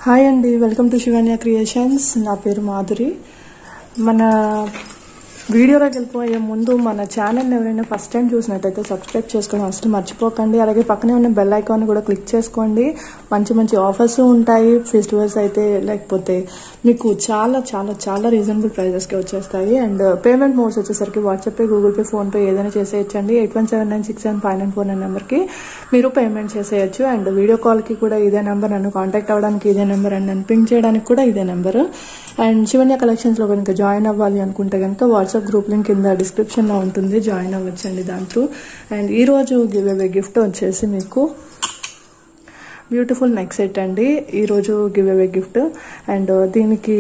Hi అండి, welcome to Shivanya creations. నా పేరు మాధురి. మన వీడియోలోకి వెళ్ళిపోయే ముందు మన ఛానల్ని ఎవరైనా ఫస్ట్ టైం చూసినట్టయితే సబ్స్క్రైబ్ చేసుకోవడం అసలు మర్చిపోకండి. అలాగే పక్కనే ఉన్న బెల్ ఐకాన్ కూడా క్లిక్ చేసుకోండి. మంచి మంచి ఆఫర్స్ ఉంటాయి. ఫెస్టివల్స్ అయితే లేకపోతే మీకు చాలా చాలా చాలా రీజనబుల్ ప్రైజెస్కి వచ్చేస్తాయి. అండ్ పేమెంట్ మోడ్స్ వచ్చేసరికి WhatsApp pay, Google pay, PhonePe ఏదైనా చేసేయచ్చండి. 8179967594 నెంబర్కి మీరు పేమెంట్ చేసేయచ్చు. అండ్ వీడియో కాల్కి కూడా ఇదే నెంబర్, నన్ను కాంటాక్ట్ అవ్వడానికి ఇదే నెంబర్, అండ్ నన్ను పింక్ చేయడానికి కూడా ఇదే నెంబర్. అండ్ శివన్య కలెక్షన్స్లో కనుక జాయిన్ అవ్వాలి అనుకుంటే కనుక వాట్సాప్ గ్రూప్ లింక్ కింద డిస్క్రిప్షన్లో ఉంటుంది, జాయిన్ అవ్వచ్చండి దాంట్లో. అండ్ ఈరోజు గివ్ అవే గిఫ్ట్ వచ్చేసి మీకు బ్యూటిఫుల్ నెక్ సెట్ అండి. ఈరోజు గివ్ అవే గిఫ్ట్. అండ్ దీనికి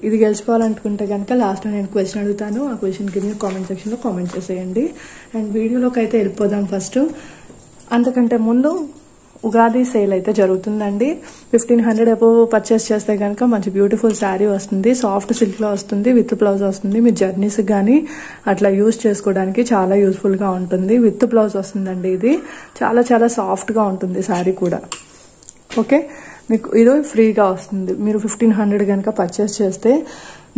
ఇది గెలుచుకోవాలనుకుంటే కనుక లాస్ట్లో నేను క్వశ్చన్ అడుగుతాను. ఆ క్వశ్చన్కి మీరు కామెంట్ సెక్షన్లో కామెంట్ చేసేయండి. అండ్ వీడియోలోకి అయితే వెళ్ళిపోదాం. ఫస్ట్ అంతకంటే ముందు ఉగాది సేల్ అయితే జరుగుతుందండి. 1500 అబోవ్ పర్చేస్ చేస్తే కనుక మంచి బ్యూటిఫుల్ శారీ వస్తుంది. సాఫ్ట్ సిల్క్లో వస్తుంది, విత్ బ్లౌజ్ వస్తుంది. మీ జర్నీస్కి కానీ అట్లా యూజ్ చేసుకోవడానికి చాలా యూస్ఫుల్గా ఉంటుంది. విత్ బ్లౌజ్ వస్తుందండి. ఇది చాలా చాలా సాఫ్ట్గా ఉంటుంది శారీ కూడా. ఓకే, మీకు ఇది ఫ్రీగా వస్తుంది. మీరు 1500 కనుక పర్చేస్ చేస్తే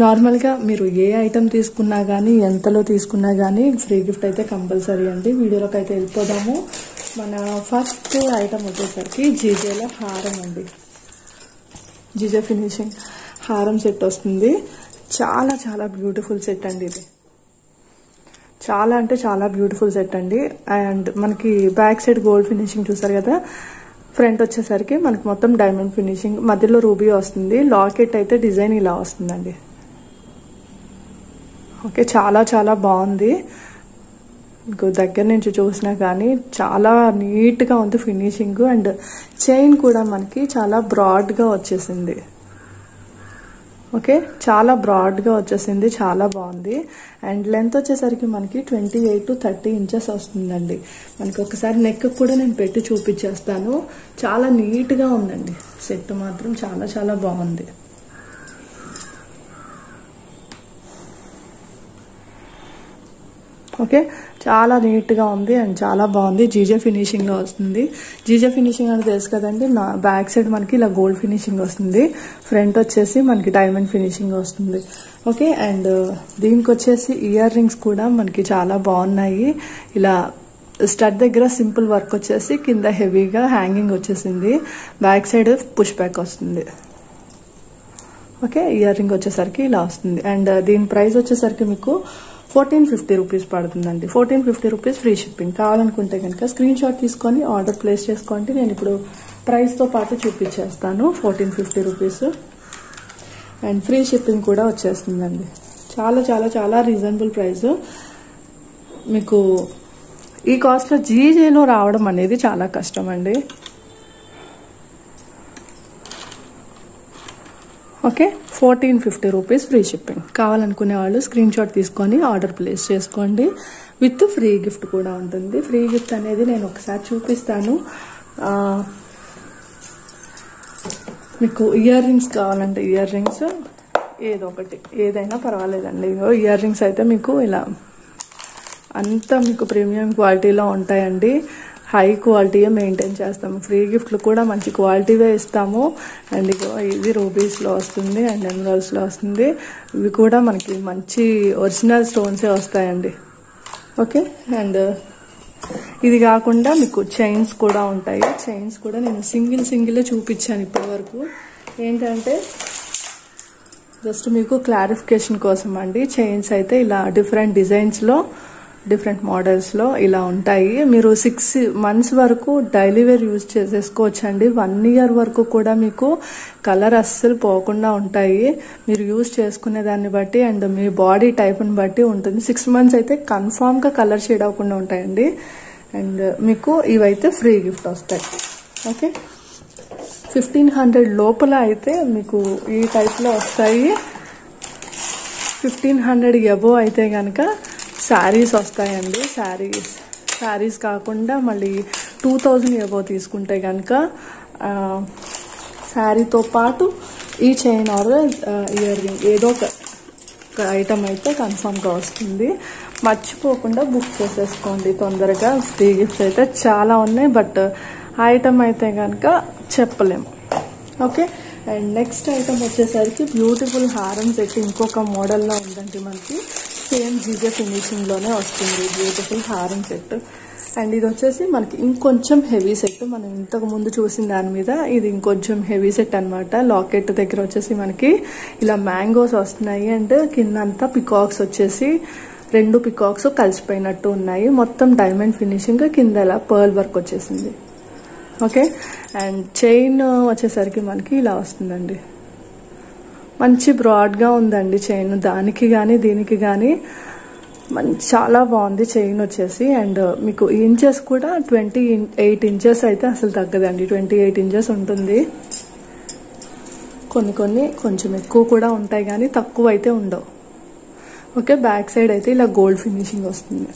నార్మల్గా మీరు ఏ ఐటమ్ తీసుకున్నా కానీ ఎంతలో తీసుకున్నా కానీ ఫ్రీ గిఫ్ట్ అయితే కంపల్సరీ అండి. వీడియోలోకి అయితే వెళ్ళిపోదాము. మన ఫస్ట్ ఐటమ్ వచ్చేసరికి జీజేలో హారం అండి. జీజే ఫినిషింగ్ హారం సెట్ వస్తుంది. చాలా చాలా బ్యూటిఫుల్ సెట్ అండి. ఇది చాలా అంటే చాలా బ్యూటిఫుల్ సెట్ అండి. అండ్ మనకి బ్యాక్ సైడ్ గోల్డ్ ఫినిషింగ్ చూసారు కదా. ఫ్రంట్ వచ్చేసరికి మనకి మొత్తం డైమండ్ ఫినిషింగ్, మధ్యలో రూబీ వస్తుంది. లాకెట్ అయితే డిజైన్ ఇలా వస్తుందండి. ఓకే, చాలా చాలా బాగుంది. మీకు దగ్గర నుంచి చూసినా కానీ చాలా నీట్గా ఉంది ఫినిషింగ్. అండ్ చైన్ కూడా మనకి చాలా బ్రాడ్గా వచ్చేసింది. ఓకే, చాలా బ్రాడ్గా వచ్చేసింది, చాలా బాగుంది. అండ్ లెంత్ వచ్చేసరికి మనకి 28 to 30 ఇంచెస్ వస్తుందండి. మనకి ఒకసారి నెక్ కూడా నేను పెట్టి చూపించేస్తాను. చాలా నీట్గా ఉందండి సెట్ మాత్రం, చాలా చాలా బాగుంది. ఓకే, చాలా నీట్గా ఉంది అండ్ చాలా బాగుంది. జీజే ఫినిషింగ్లో వస్తుంది. జీజే ఫినిషింగ్ అని తెలుసు కదండి. నా బ్యాక్ సైడ్ మనకి ఇలా గోల్డ్ ఫినిషింగ్ వస్తుంది. ఫ్రంట్ వచ్చేసి మనకి డైమండ్ ఫినిషింగ్ వస్తుంది. ఓకే, అండ్ దీనికి వచ్చేసి ఇయర్ రింగ్స్ కూడా మనకి చాలా బాగున్నాయి. ఇలా స్టడ్ దగ్గర సింపుల్ వర్క్ వచ్చేసి కింద హెవీగా హ్యాంగింగ్ వచ్చేసింది. బ్యాక్ సైడ్ పుష్ బ్యాక్ వస్తుంది. ఓకే, ఇయర్ రింగ్ వచ్చేసరికి ఇలా వస్తుంది. అండ్ దీని ప్రైస్ వచ్చేసరికి మీకు 1450 రూపీస్ పడుతుందండి. 1450 రూపీస్ ఫ్రీ షిప్పింగ్. కావాలనుకుంటే కనుక స్క్రీన్ షాట్ తీసుకొని ఆర్డర్ ప్లేస్ చేసుకోండి. నేను ఇప్పుడు ప్రైస్తో పాటు చూపించేస్తాను. 1450 రూపీస్ అండ్ ఫ్రీ షిప్పింగ్ కూడా వచ్చేస్తుందండి. చాలా చాలా చాలా రీజనబుల్ ప్రైస్. మీకు ఈ కాస్ట్లో జీజేలో రావడం అనేది చాలా కష్టం అండి. Okay, 1450 rupees free shipping. కావాలనుకునే వాళ్ళు స్క్రీన్ షాట్ తీసుకొని ఆర్డర్ ప్లేస్ చేసుకోండి. విత్ ఫ్రీ గిఫ్ట్ కూడా ఉంటుంది. ఫ్రీ గిఫ్ట్ అనేది నేను ఒకసారి చూపిస్తాను. మీకు ఇయర్ రింగ్స్ కావాలంటే ఇయర్ రింగ్స్ ఏదో ఒకటి, ఏదైనా పర్వాలేదండి. ఇయర్ రింగ్స్ అయితే మీకు ఇలా అంతా మీకు ప్రీమియం క్వాలిటీలో ఉంటాయండి. హై క్వాలిటీయే మెయింటైన్ చేస్తాము. ఫ్రీ గిఫ్ట్లు కూడా మంచి క్వాలిటీవే ఇస్తాము. అండ్ ఇది రూబీస్లో వస్తుంది అండ్ ఎమరాల్డ్స్లో వస్తుంది. ఇవి కూడా మనకి మంచి ఒరిజినల్ స్టోన్సే వస్తాయండి. ఓకే, అండ్ ఇది కాకుండా మీకు చైన్స్ కూడా ఉంటాయి. చైన్స్ కూడా నేను సింగిలే చూపించాను ఇప్పటి వరకు. ఏంటంటే జస్ట్ మీకు క్లారిఫికేషన్ కోసం అండి. చైన్స్ అయితే ఇలా డిఫరెంట్ డిజైన్స్లో, డిఫరెంట్ మోడల్స్లో ఇలా ఉంటాయి. మీరు 6 months వరకు డైలీ వేర్ యూజ్ చేసేసుకోవచ్చండి. 1 year వరకు కూడా మీకు కలర్ అస్సలు పోకుండా ఉంటాయి. మీరు యూజ్ చేసుకునే దాన్ని బట్టి అండ్ మీ బాడీ టైప్ని బట్టి ఉంటుంది. 6 months అయితే కన్ఫామ్గా కలర్ షేడ్ అవ్వకుండా ఉంటాయండి. అండ్ మీకు ఇవైతే ఫ్రీ గిఫ్ట్ వస్తాయి. ఓకే, 1500 లోపల అయితే మీకు ఈ టైప్లో వస్తాయి. 1500 అబోవ్ అయితే కనుక శారీస్ వస్తాయండి. శారీస్ కాకుండా మళ్ళీ 2000 అబోవ్ తీసుకుంటే కనుక శారీతో పాటు ఈ చైన్ ఆర్ ఇయర్ రింగ్ ఏదో ఒక ఐటమ్ అయితే కన్ఫామ్గా వస్తుంది. మర్చిపోకుండా బుక్ చేసేసుకోండి తొందరగా. ఫ్రీ గిఫ్ట్స్ అయితే చాలా ఉన్నాయి, బట్ ఐటమ్ అయితే కనుక చెప్పలేము. ఓకే, అండ్ నెక్స్ట్ ఐటమ్ వచ్చేసరికి బ్యూటిఫుల్ హారం సెట్ ఇంకొక మోడల్లో ఉందండి. మనకి సేమ్ జీజే ఫినిషింగ్లోనే వస్తుంది బ్యూటిఫుల్ హారం సెట్. అండ్ ఇది వచ్చేసి మనకి ఇంకొంచెం హెవీ సెట్, మనం ఇంతకు ముందు చూసిన దాని మీద ఇది ఇంకొంచెం హెవీ సెట్ అనమాట. లాకెట్ దగ్గర వచ్చేసి మనకి ఇలా మ్యాంగోస్ వస్తున్నాయి అండ్ కింద అంతా పికాక్స్ వచ్చేసి 2 పికాక్స్ కలిసిపోయినట్టు ఉన్నాయి. మొత్తం డైమండ్ ఫినిషింగ్, కింద ఇలా పర్ల్ వర్క్ వచ్చేసింది. ఓకే, అండ్ చైన్ వచ్చేసరికి మనకి ఇలా వస్తుందండి. మంచి బ్రాడ్గా ఉందండి చైన్, దానికి కానీ దీనికి కానీ చాలా బాగుంది చైన్ వచ్చేసి. అండ్ మీకు ఇంచెస్ కూడా 28 ఇంచెస్ అయితే అసలు తగ్గదండి, 28 ఇంచెస్ ఉంటుంది. కొన్ని కొంచెం ఎక్కువ కూడా ఉంటాయి కానీ తక్కువ అయితే ఉండవు. ఓకే, బ్యాక్ సైడ్ అయితే ఇలా గోల్డ్ ఫినిషింగ్ వస్తుంది.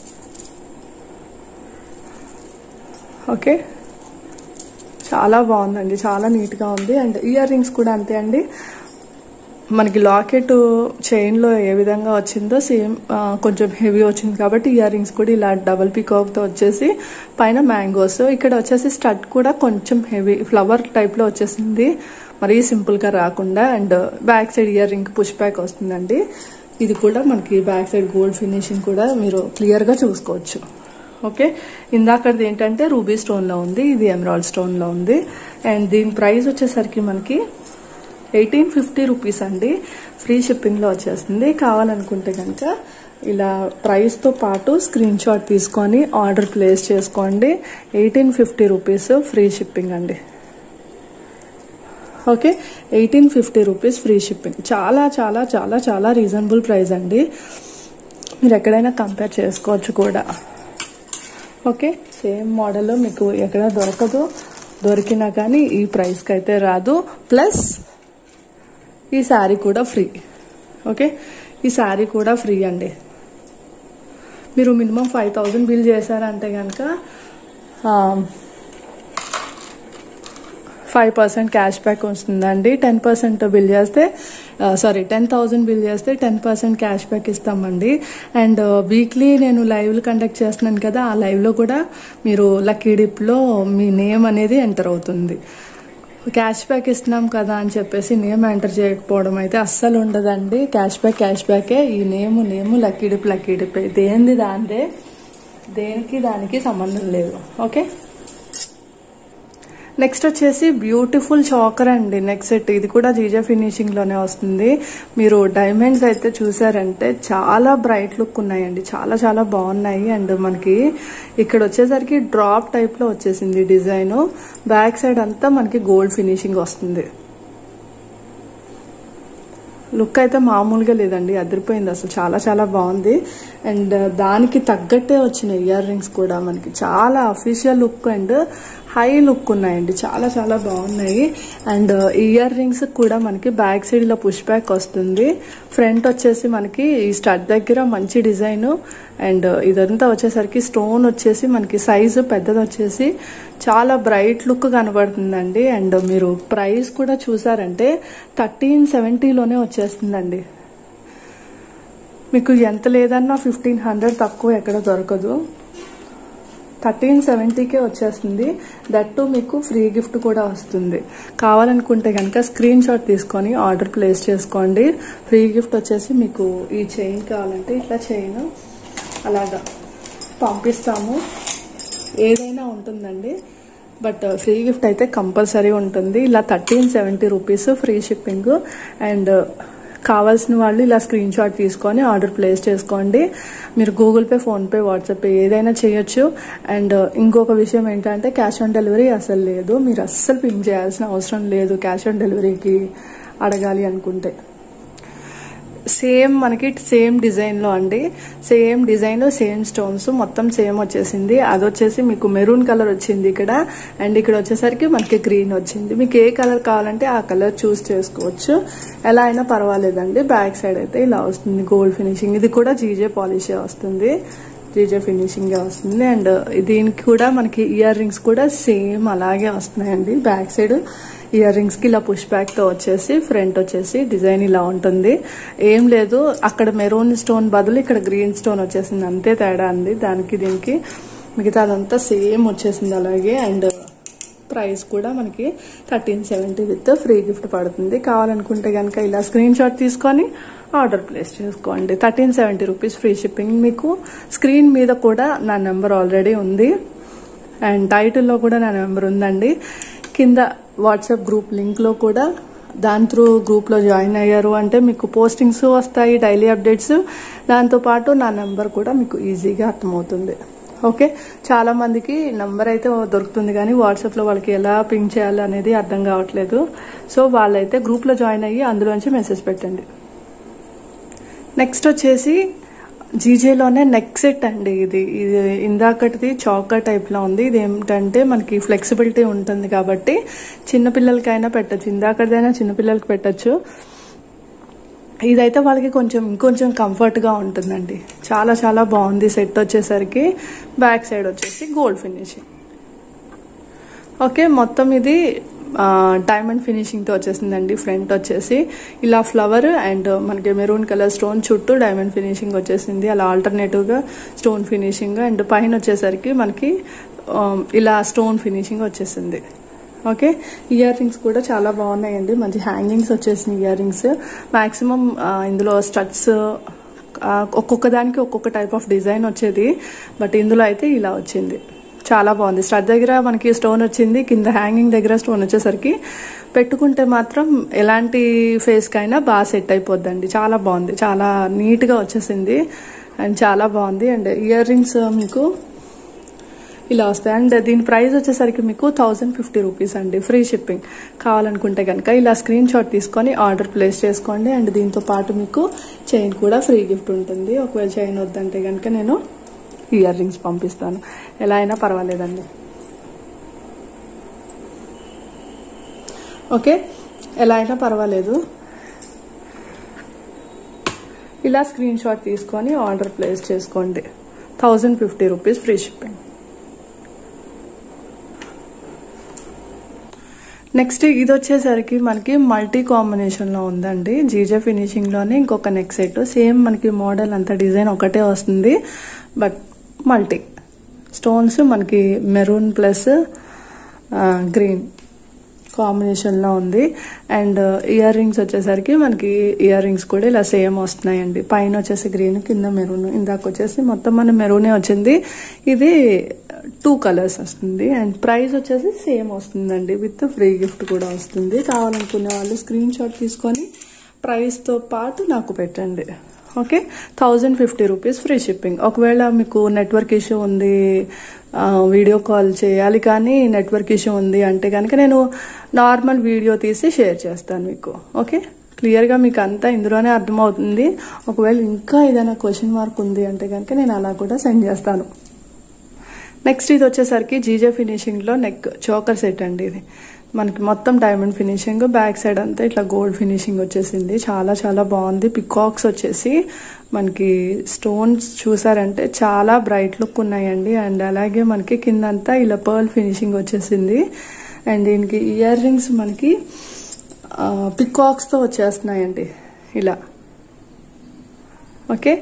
ఓకే, చాలా బాగుందండి, చాలా నీట్గా ఉంది. అండ్ ఇయర్ రింగ్స్ కూడా అంతే అండి. మనకి లాకెట్ చైన్లో ఏ విధంగా వచ్చిందో సేమ్ కొంచెం హెవీ వచ్చింది కాబట్టి ఇయర్ రింగ్స్ కూడా ఇలా డబుల్ పికాక్తో వచ్చేసి పైన మ్యాంగోస్. ఇక్కడ వచ్చేసి స్టడ్ కూడా కొంచెం హెవీ ఫ్లవర్ టైప్లో వచ్చేసింది, మరీ సింపుల్గా రాకుండా. And back side ear ring push back వస్తుందండి. ఇది కూడా మనకి బ్యాక్ సైడ్ గోల్డ్ ఫినిషింగ్ కూడా మీరు క్లియర్గా చూసుకోవచ్చు. ఓకే, ఇందాకది ఏంటంటే రూబీ స్టోన్లో ఉంది, ఇది ఎమరాల్డ్ స్టోన్లో ఉంది. అండ్ దీని ప్రైస్ వచ్చేసరికి మనకి 1850 రూపీస్ అండి. ఫ్రీ షిప్పింగ్లో వచ్చేస్తుంది. కావాలనుకుంటే కనుక ఇలా ప్రైస్తో పాటు స్క్రీన్ షాట్ తీసుకొని ఆర్డర్ ప్లేస్ చేసుకోండి. 1850 రూపీస్ ఫ్రీ షిప్పింగ్ అండి. Okay, 1850 rupees free shipping. చాలా చాలా చాలా చాలా రీజనబుల్ ప్రైస్ అండి, మీరు ఎక్కడైనా కంపేర్ చేసుకోవచ్చు కూడా. ఓకే, సేమ్ మోడల్ మీకు ఎక్కడ దొరకదు, దొరికినా కానీ ఈ ప్రైస్కి అయితే రాదు. ప్లస్ ఈ శారీ కూడా ఫ్రీ. ఓకే, ఈ శారీ కూడా ఫ్రీ అండి. మీరు మినిమం 5000 బిల్ చేశారంటే కనుక 5% క్యాష్ బ్యాక్ వస్తుందండి. 10% బిల్ చేస్తే 10,000 బిల్ చేస్తే 10% క్యాష్ బ్యాక్ ఇస్తామండి. అండ్ వీక్లీ నేను లైవ్లు కండక్ట్ చేస్తున్నాను కదా, ఆ లైవ్లో కూడా మీరు లక్కీ డిప్లో మీ నేమ్ అనేది ఎంటర్ అవుతుంది. క్యాష్ బ్యాక్ ఇస్తున్నాం కదా అని చెప్పేసి నేమ్ ఎంటర్ చేయకపోవడం అయితే అస్సలు ఉండదండి. క్యాష్ బ్యాకే. ఈ నేము లక్కీ డిప్ దేనిది దాందే, దేనికి దానికి సంబంధం లేదు. ఓకే, నెక్స్ట్ వచ్చేసి బ్యూటిఫుల్ చాకర్ అండి నెక్ సెట్. ఇది కూడా జీజే ఫినిషింగ్ లోనే వస్తుంది. మీరు డైమండ్స్ అయితే చూసారంటే చాలా బ్రైట్ లుక్ ఉన్నాయండి, చాలా చాలా బాగున్నాయి. అండ్ మనకి ఇక్కడ వచ్చేసరికి డ్రాప్ టైప్ లో వచ్చేసింది డిజైన్. బ్యాక్ సైడ్ అంతా మనకి గోల్డ్ ఫినిషింగ్ వస్తుంది. లుక్ అయితే మామూలుగా లేదండి, అదిరిపోయింది అసలు, చాలా చాలా బాగుంది. అండ్ దానికి తగ్గట్టే వచ్చిన ఇయర్ రింగ్స్ కూడా మనకి చాలా official look and high look ఉన్నాయండి, చాలా చాలా బాగున్నాయి. అండ్ ఇయర్ రింగ్స్ కూడా మనకి బ్యాక్ సైడ్ ఇలా పుష్ బ్యాక్ వస్తుంది. ఫ్రంట్ వచ్చేసి మనకి ఈ స్టడ్ దగ్గర మంచి డిజైన్. అండ్ ఇదంతా వచ్చేసరికి స్టోన్ వచ్చేసి మనకి సైజు పెద్దది వచ్చేసి చాలా బ్రైట్ లుక్ కనబడుతుందండి. అండ్ మీరు ప్రైస్ కూడా చూసారంటే 1370లోనే వచ్చేస్తుందండి. మీకు ఎంత లేదన్నా 1500 తక్కువ ఎక్కడ దొరకదు. 1370కే వచ్చేస్తుంది. దట్టు మీకు ఫ్రీ గిఫ్ట్ కూడా వస్తుంది. కావాలనుకుంటే కనుక స్క్రీన్ షాట్ తీసుకొని ఆర్డర్ ప్లేస్ చేసుకోండి. ఫ్రీ గిఫ్ట్ వచ్చేసి మీకు ఈ చైన్ కావాలంటే ఇట్లా చైన్ అలాగా పంపిస్తాము, ఏదైనా ఉంటుందండి. బట్ ఫ్రీ గిఫ్ట్ అయితే కంపల్సరీ ఉంటుంది. ఇలా 1370 రూపీస్ ఫ్రీ షిప్పింగ్. అండ్ కావాల్సిన వాళ్ళు ఇలా స్క్రీన్ షాట్ తీసుకొని ఆర్డర్ ప్లేస్ చేసుకోండి. మీరు Google pay, PhonePe, WhatsApp pay ఏదైనా చేయొచ్చు. అండ్ ఇంకొక విషయం ఏంటంటే క్యాష్ ఆన్ డెలివరీ అసలు లేదు. మీరు అస్సలు పింక్ చేయాల్సిన అవసరం లేదు క్యాష్ ఆన్ డెలివరీకి అడగాలి అనుకుంటే. సేమ్ మనకి సేమ్ డిజైన్లో అండి, సేమ్ డిజైన్ సేమ్ స్టోన్స్ మొత్తం సేమ్ వచ్చేసింది. అది వచ్చేసి మీకు మెరూన్ కలర్ వచ్చింది ఇక్కడ. అండ్ ఇక్కడ వచ్చేసరికి మనకి గ్రీన్ వచ్చింది. మీకు ఏ కలర్ కావాలంటే ఆ కలర్ చూస్ చేసుకోవచ్చు, ఎలా అయినా పర్వాలేదండి. బ్యాక్ సైడ్ అయితే ఇలా వస్తుంది గోల్డ్ ఫినిషింగ్. ఇది కూడా జీజే పాలిషే వస్తుంది, జీజే ఫినిషింగ్ వస్తుంది. అండ్ దీనికి కూడా మనకి ఇయర్ రింగ్స్ కూడా సేమ్ అలాగే వస్తున్నాయండి. బ్యాక్ సైడ్ ఇయర్ రింగ్స్ కి ఇలా పుష్ బ్యాక్ తో వచ్చేసి ఫ్రంట్ వచ్చేసి డిజైన్ ఇలా ఉంటుంది. ఏం లేదు, అక్కడ మెరూన్ స్టోన్ బదులు ఇక్కడ గ్రీన్ స్టోన్ వచ్చేసింది, అంతే తేడా అండి దానికి దీనికి. మిగతా అదంతా సేమ్ వచ్చేసింది అలాగే. అండ్ ప్రైస్ కూడా మనకి 1370 విత్ ఫ్రీ గిఫ్ట్ పడుతుంది. కావాలనుకుంటే కనుక ఇలా స్క్రీన్ షాట్ తీసుకొని ఆర్డర్ ప్లేస్ చేసుకోండి. 1370 రూపీస్ ఫ్రీ షిప్పింగ్. మీకు స్క్రీన్ మీద కూడా నా నెంబర్ ఆల్రెడీ ఉంది అండ్ టైటిల్లో కూడా నా నెంబర్ ఉందండి. కింద వాట్సాప్ గ్రూప్ లింక్లో కూడా దాని త్రూ గ్రూప్లో జాయిన్ అయ్యారు అంటే మీకు పోస్టింగ్స్ వస్తాయి, డైలీ అప్డేట్స్. దాంతోపాటు నా నెంబర్ కూడా మీకు ఈజీగా అర్థమవుతుంది. ఓకే, చాలా మందికి నంబర్ అయితే దొరుకుతుంది కానీ వాట్సాప్లో వాళ్ళకి ఎలా పింక్ చేయాలి అనేది అర్థం కావట్లేదు. సో వాళ్ళైతే గ్రూప్లో జాయిన్ అయ్యి అందులోంచి మెసేజ్ పెట్టండి. నెక్స్ట్ వచ్చేసి జీజేలోనే నెక్ సెట్ అండి. ఇది ఇందాకటిది చౌకా టైప్లో ఉంది. ఇది ఏమిటంటే మనకి ఫ్లెక్సిబిలిటీ ఉంటుంది కాబట్టి చిన్నపిల్లలకైనా పెట్టచ్చు, ఇందాకటిదైనా చిన్నపిల్లలకి పెట్టచ్చు. ఇదైతే వాళ్ళకి ఇంకొంచెం కంఫర్ట్గా ఉంటుందండి. చాలా చాలా బాగుంది. సెట్ వచ్చేసరికి బ్యాక్ సైడ్ వచ్చేసి గోల్డ్ ఫినిషింగ్. ఓకే, మొత్తం ఇది డైమండ్ ఫినిషింగ్తో వచ్చేసిందండి. ఫ్రంట్ వచ్చేసి ఇలా ఫ్లవర్ అండ్ మనకి మెరూన్ కలర్ స్టోన్ చుట్టూ డైమండ్ ఫినిషింగ్ వచ్చేసింది. అలా ఆల్టర్నేటివ్గా స్టోన్ ఫినిషింగ్ అండ్ పైన వచ్చేసరికి మనకి ఇలా స్టోన్ ఫినిషింగ్ వచ్చేసింది. ఓకే, ఇయర్ రింగ్స్ కూడా చాలా బాగున్నాయండి. మంచి హ్యాంగింగ్స్ వచ్చేసిన ఇయర్ రింగ్స్. మ్యాక్సిమం ఇందులో స్టడ్స్ ఒక్కొక్క దానికి ఒక్కొక్క టైప్ ఆఫ్ డిజైన్ వచ్చేది, బట్ ఇందులో అయితే ఇలా వచ్చింది. చాలా బాగుంది. స్టడ్ దగ్గర మనకి స్టోన్ వచ్చింది, కింద హ్యాంగింగ్ దగ్గర స్టోన్ వచ్చేసరికి పెట్టుకుంటే మాత్రం ఎలాంటి ఫేస్కైనా బాగా సెట్ అయిపోద్దండి. చాలా బాగుంది, చాలా నీట్గా వచ్చేసింది అండ్ చాలా బాగుంది. అండ్ ఇయర్ రింగ్స్ మీకు ఇలా వస్తాయి అండ్ దీని ప్రైస్ వచ్చేసరికి మీకు 1050 రూపీస్ అండి, ఫ్రీ షిప్పింగ్. కావాలనుకుంటే కనుక ఇలా స్క్రీన్ షాట్ తీసుకొని ఆర్డర్ ప్లేస్ చేసుకోండి. అండ్ దీంతో పాటు మీకు చైన్ కూడా ఫ్రీ గిఫ్ట్ ఉంటుంది. ఒకవేళ చైన్ వద్దంటే కనుక నేను ఇయర్ రింగ్స్ పంపిస్తాను, ఎలా అయినా పర్వాలేదండి. ఓకే, ఎలా అయినా పర్వాలేదు. ఇలా స్క్రీన్ షాట్ తీసుకొని ఆర్డర్ ప్లేస్ చేసుకోండి. 1050 రూపీస్ ఫ్రీ షిప్పింగ్. నెక్స్ట్ ఇది వచ్చేసరికి మనకి మల్టీ కాంబినేషన్లో ఉందండి. జీజే ఫినిషింగ్లోనే ఇంకొక నెక్ సెట్. సేమ్ మనకి మోడల్ అంతా డిజైన్ ఒకటే వస్తుంది, బట్ మల్టీ స్టోన్స్ మనకి మెరూన్ ప్లస్ గ్రీన్ కాంబినేషన్లో ఉంది. అండ్ ఇయర్ రింగ్స్ వచ్చేసరికి మనకి ఇయర్ రింగ్స్ కూడా ఇలా సేమ్ వస్తున్నాయండి. పైన వచ్చేసి గ్రీన్, కింద మెరూన్. ఇందాక వచ్చేసి మొత్తం మన మెరూనే వచ్చింది. ఇది 2 కలర్స్ వస్తుంది అండ్ ప్రైస్ వచ్చేసి సేమ్ వస్తుందండి, విత్ ఫ్రీ గిఫ్ట్ కూడా వస్తుంది. కావాలనుకునే వాళ్ళు స్క్రీన్ షాట్ తీసుకొని ప్రైస్తో పాటు నాకు పెట్టండి. Okay, 1050 rupees free shipping. ఒకవేళ మీకు నెట్వర్క్ ఇష్యూ ఉంది, వీడియో కాల్ చేయాలి కానీ నెట్వర్క్ ఇష్యూ ఉంది అంటే కనుక నేను నార్మల్ వీడియో తీసి షేర్ చేస్తాను మీకు. ఓకే, క్లియర్గా మీకు అంతా ఇందులోనే అర్థమవుతుంది. ఒకవేళ ఇంకా ఏదైనా క్వశ్చన్ మార్క్ ఉంది అంటే కనుక నేను అలా కూడా సెండ్ చేస్తాను. నెక్స్ట్ ఇది వచ్చేసరికి జీజే ఫినిషింగ్లో నెక్ చోకర్ సెట్ అండి. ఇది మనకి మొత్తం డైమండ్ ఫినిషింగ్, బ్యాక్ సైడ్ అంతా ఇట్లా గోల్డ్ ఫినిషింగ్ వచ్చేసింది. చాలా చాలా బాగుంది. పికాక్స్ వచ్చేసి మనకి స్టోన్స్ చూసారంటే చాలా బ్రైట్ లుక్ ఉన్నాయండి. అండ్ అలాగే మనకి కిందంతా ఇలా పర్ల్ ఫినిషింగ్ వచ్చేసింది. అండ్ దీనికి ఇయర్ రింగ్స్ మనకి పికాక్స్తో వచ్చేస్తున్నాయండి ఇలా. ఓకే,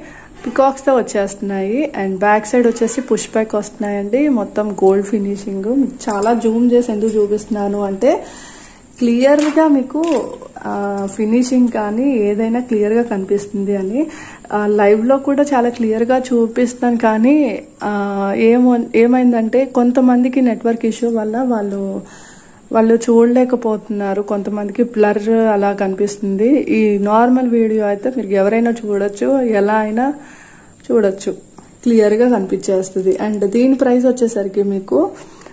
పికాక్స్తో వచ్చేస్తున్నాయి అండ్ బ్యాక్ సైడ్ వచ్చేసి పుష్ బ్యాక్ వస్తున్నాయండి. మొత్తం గోల్డ్ ఫినిషింగ్. చాలా జూమ్ చేసి ఎందుకు చూపిస్తున్నాను అంటే క్లియర్గా మీకు ఫినిషింగ్ కానీ ఏదైనా క్లియర్గా కనిపిస్తుంది అని. లైవ్లో కూడా చాలా క్లియర్గా చూపిస్తాను కానీ ఏమైందంటే కొంతమందికి నెట్వర్క్ ఇష్యూ వల్ల వాళ్ళు చూడలేకపోతున్నారు. కొంతమందికి బ్లర్ అలా కనిపిస్తుంది. ఈ నార్మల్ వీడియో అయితే మీరు ఎవరైనా చూడొచ్చు, ఎలా అయినా చూడొచ్చు, క్లియర్గా కనిపించేస్తుంది. అండ్ దీని ప్రైస్ వచ్చేసరికి మీకు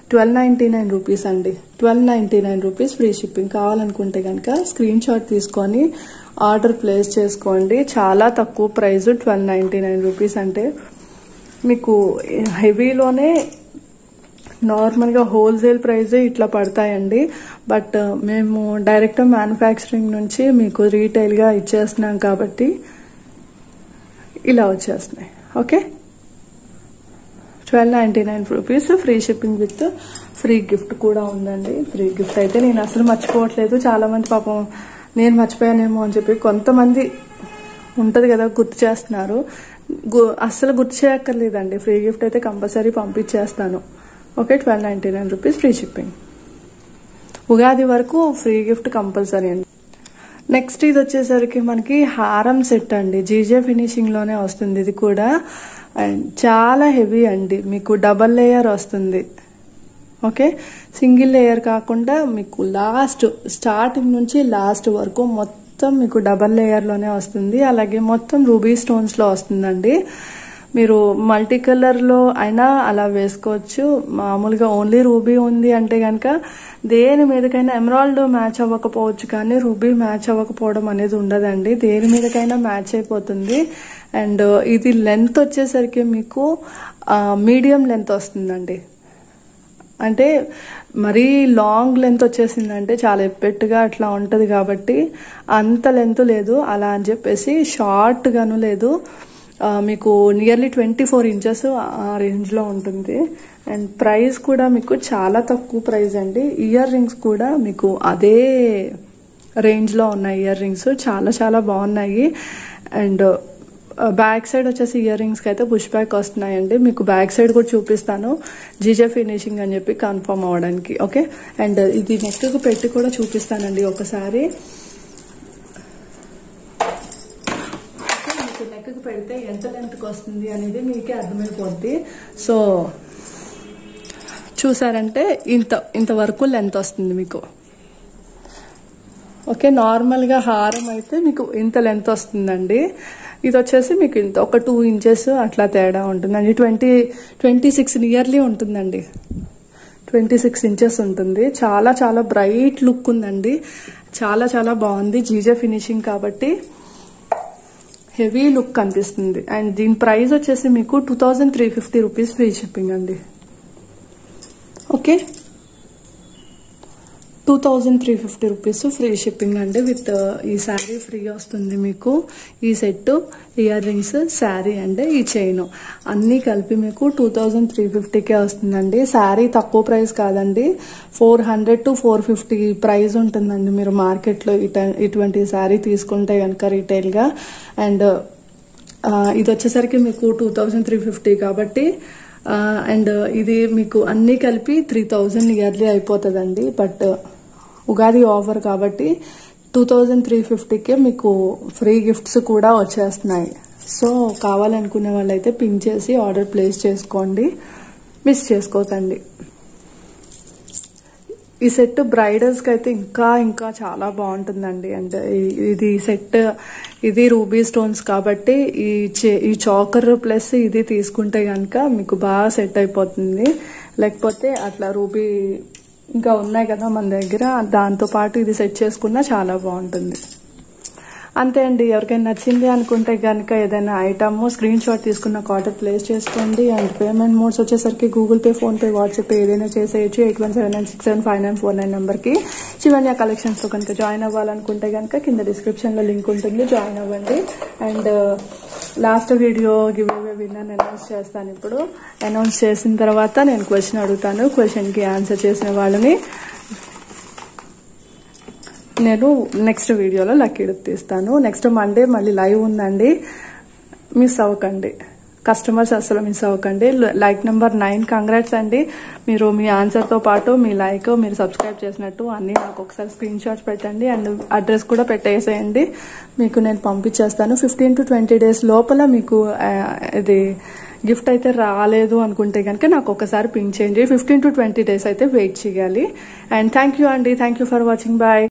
1299 రూపీస్ అండి. 1299 రూపీస్ ఫ్రీ షిప్పింగ్. కావాలనుకుంటే కనుక స్క్రీన్ షాట్ తీసుకొని ఆర్డర్ ప్లేస్ చేసుకోండి. చాలా తక్కువ ప్రైస్ 1299 రూపీస్. అంటే మీకు హెవీలోనే నార్మల్గా హోల్సేల్ ప్రైజే ఇట్లా పడతాయండి. బట్ మేము డైరెక్ట్ మ్యానుఫ్యాక్చరింగ్ నుంచి మీకు రీటైల్గా ఇచ్చేస్తున్నాం కాబట్టి ఇలా వచ్చేస్తున్నాయి. Okay, 1299 rupees free shipping with free gift కూడా ఉందండి. ఫ్రీ గిఫ్ట్ అయితే నేను అసలు మర్చిపోవట్లేదు. చాలామంది పాపం నేను మర్చిపోయానేమో అని చెప్పి కొంతమంది ఉంటుంది కదా గుర్తు చేస్తున్నారు. అస్సలు గుర్తు చేయక్కర్లేదండి. ఫ్రీ గిఫ్ట్ అయితే కంపల్సరీ పంపించేస్తాను. Okay, 1299 rupees free shipping. Ugadi వరకు ఫ్రీ గిఫ్ట్ కంపల్సరీ అండి. నెక్స్ట్ ఇది వచ్చేసరికి మనకి హారం సెట్ అండి, జీజే ఫినిషింగ్ లోనే వస్తుంది ఇది కూడా. అండ్ చాలా హెవీ అండి, మీకు డబల్ లేయర్ వస్తుంది. ఓకే, సింగిల్ లేయర్ కాకుండా మీకు స్టార్టింగ్ నుంచి లాస్ట్ వరకు మొత్తం మీకు డబల్ లేయర్ లోనే వస్తుంది. అలాగే మొత్తం రూబీ స్టోన్స్ లో వస్తుందండి. మీరు మల్టీ కలర్ లో అయినా అలా వేసుకోవచ్చు. మామూలుగా ఓన్లీ రూబీ ఉంది అంటే కనుక దేని మీదకైనా ఎమరాల్డ్ మ్యాచ్ అవ్వకపోవచ్చు, కానీ రూబీ మ్యాచ్ అవ్వకపోవడం అనేది ఉండదండి, దేని మీదకైనా మ్యాచ్ అయిపోతుంది. అండ్ ఇది లెంత్ వచ్చేసరికి మీకు మీడియం లెంత్ వస్తుందండి. అంటే మరీ లాంగ్ లెంత్ వచ్చేసిందంటే చాలా ఎఫెక్ట్గా అట్లా ఉంటుంది కాబట్టి అంత లెంత్ లేదు. అలా అని చెప్పేసి షార్ట్ గాను లేదు, మీకు నియర్లీ 24 ఇంచెస్ ఆ రేంజ్లో ఉంటుంది. అండ్ ప్రైస్ కూడా మీకు చాలా తక్కువ ప్రైస్ అండి. ఇయర్ రింగ్స్ కూడా మీకు అదే రేంజ్లో ఉన్నాయి. ఇయర్ రింగ్స్ చాలా చాలా బాగున్నాయి. అండ్ బ్యాక్ సైడ్ వచ్చేసి ఇయర్ రింగ్స్కి అయితే పుష్ బ్యాక్ వస్తున్నాయండి. మీకు బ్యాక్ సైడ్ కూడా చూపిస్తాను, జీజే ఫినిషింగ్ అని చెప్పి కన్ఫర్మ్ అవ్వడానికి. ఓకే, అండ్ ఇది నెక్కు పెట్టి కూడా చూపిస్తానండి ఒకసారి. మీకు నెక్కు పెడితే ఎంత లెంత్కి వస్తుంది అనేది మీకే అర్థమైపోద్ది. సో చూసారంటే ఇంతవరకు లెంత్ వస్తుంది మీకు. ఓకే, నార్మల్గా హారం అయితే మీకు ఇంత లెంత్ వస్తుందండి. ఇది వచ్చేసి మీకు ఇంత ఒక 2 ఇంచెస్ అట్లా తేడా ఉంటుందండి. 26 నియర్లీ ఉంటుందండి, 26 ఇంచెస్ ఉంటుంది. చాలా చాలా బ్రైట్ లుక్ ఉందండి, చాలా చాలా బాగుంది. జీజే ఫినిషింగ్ కాబట్టి హెవీ లుక్ కనిపిస్తుంది. అండ్ దీని ప్రైస్ వచ్చేసి మీకు 2350 రూపీస్ ఫ్రీ షిప్పింగ్ అండి. ఓకే, 2350 రూపీస్ ఫ్రీ షిప్పింగ్ అండి. విత్ ఈ శారీ ఫ్రీ వస్తుంది మీకు. ఈ సెట్, ఇయర్ రింగ్స్, శారీ అంటే ఈ చైన్ అన్నీ కలిపి మీకు 2350కే వస్తుందండి. శారీ తక్కువ ప్రైస్ కాదండి, 400 to 450 ప్రైస్ ఉంటుందండి మీరు మార్కెట్లో ఇటువంటి శారీ తీసుకుంటే కనుక రీటైల్గా. అండ్ ఇది వచ్చేసరికి మీకు 2350 కాబట్టి అండ్ ఇది మీకు అన్నీ కలిపి 3000 ఇయర్లీ అయిపోతుందండి. బట్ ఉగాది ఆఫర్ కాబట్టి 2350కే మీకు ఫ్రీ గిఫ్ట్స్ కూడా వచ్చేస్తున్నాయి. సో కావాలనుకునే వాళ్ళైతే పిన్ చేసి ఆర్డర్ ప్లేస్ చేసుకోండి, మిస్ చేసుకోకండి. ఈ సెట్ బ్రైడల్స్కి అయితే ఇంకా ఇంకా చాలా బాగుంటుందండి. అంటే ఇది సెట్, ఇది రూబీ స్టోన్స్ కాబట్టి ఈ చాకర్ ప్లస్ ఇది తీసుకుంటే కనుక మీకు బాగా సెట్ అయిపోతుంది. లేకపోతే అట్లా రూబీ ఇంకా ఉన్నాయి కదా మన దగ్గర, దాంతోపాటు ఇది సెట్ చేసుకున్నా చాలా బాగుంటుంది. అంతే అండి. ఎవరికైనా నచ్చింది అనుకుంటే కనుక ఏదైనా ఐటమ్ స్క్రీన్ షాట్ తీసుకున్న ఆర్డర్ ప్లేస్ చేసుకోండి. అండ్ పేమెంట్ మోడ్స్ వచ్చేసరికి గూగుల్ పే, ఫోన్పే, వాట్సాప్ ఏదైనా చేసేయచ్చు. 8179675949 నెంబర్కి. శివన్య కలెక్షన్స్లో కనుక జాయిన్ అవ్వాలనుకుంటే కనుక కింద డిస్క్రిప్షన్లో లింక్ ఉంటుంది, జాయిన్ అవ్వండి. And last video give away winner announce చేస్తాను. ఇప్పుడు అనౌన్స్ చేసిన తర్వాత నేను క్వశ్చన్ అడుగుతాను. క్వశ్చన్కి ఆన్సర్ చేసిన వాళ్ళని నేను నెక్స్ట్ వీడియోలో లక్కీ డిప్ తీస్తాను. నెక్స్ట్ మండే మళ్ళీ లైవ్ ఉందండి, మిస్ అవ్వకండి. కస్టమర్స్ అసలు మిస్ అవ్వకండి. లైక్ నెంబర్ 9 కంగ్రాట్స్ అండి. మీరు మీ ఆన్సర్తో పాటు మీ లైక్, మీరు సబ్స్క్రైబ్ చేసినట్టు అన్నీ నాకు ఒకసారి స్క్రీన్ షాట్స్ పెట్టండి. అండ్ అడ్రస్ కూడా పెట్టేసేయండి, మీకు నేను పంపించేస్తాను. 15 to 20 days లోపల మీకు ఇది గిఫ్ట్ అయితే రాలేదు అనుకుంటే కనుక నాకు ఒకసారి పింక్ చేయండి. 15 to 20 days అయితే వెయిట్ చేయాలి. అండ్ థ్యాంక్ యూ అండి, thank you for watching. Bye.